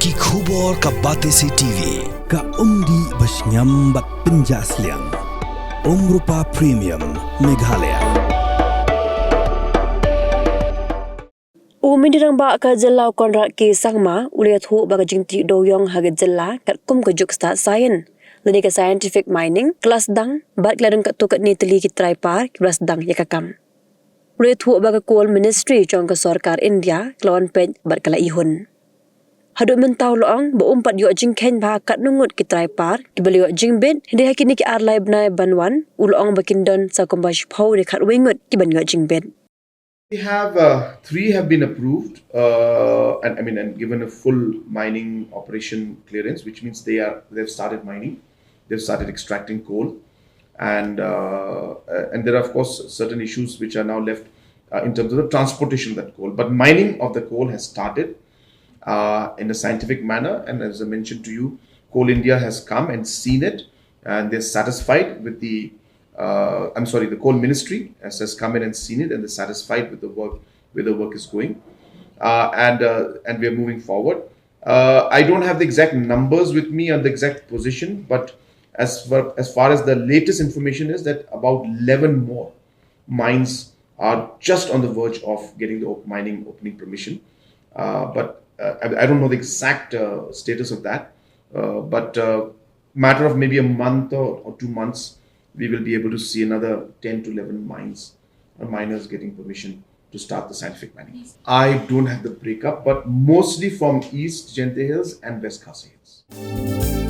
Ki khubor ka Batesi TV. Ka umdi basnyam bak penjaslian. Rupa Premium Meghalaya. Umindirang ba ka jela konrak ki sangma uliat hu ba Jingtih Dewiong haga jela kat kum ka juk start science. Lani ka scientific mining kelas Sdang bat kladang kat tukat ni teli ki try par kelas Sdang yakakam. Uliat hu ba ka coal ministry chong ka sarkar India kelawan Peit bat kala ihun. Haduk mentau loong ba umpat yo jingken ba kat nungut ki try par ki beli yo jingbet hindi hakini ki arlai bnai banwan ulong bakindon sa kombash phau de khat wengut ki ban yo jingbet. We have three have been approved and given a full mining operation clearance, which means they've started mining, they've started extracting coal, and there are of course certain issues which are now left in terms of the transportation of that coal. But mining of the coal has started in a scientific manner, and as I mentioned to you, Coal India has come and seen it, and they're satisfied with the Coal Ministry has come in and seen it, and they're satisfied with the work, where the work is going, and we are moving forward. I don't have the exact numbers with me on the exact position, but as far as the latest information is that about 11 more mines are just on the verge of getting the mining opening permission, but I don't know the exact status of that, but matter of maybe a month or 2 months, we will be able to see another 10 to 11 miners getting permission to start the scientific mining. I don't have the breakup, but mostly from East Jingtih Hills and West Khasi Hills.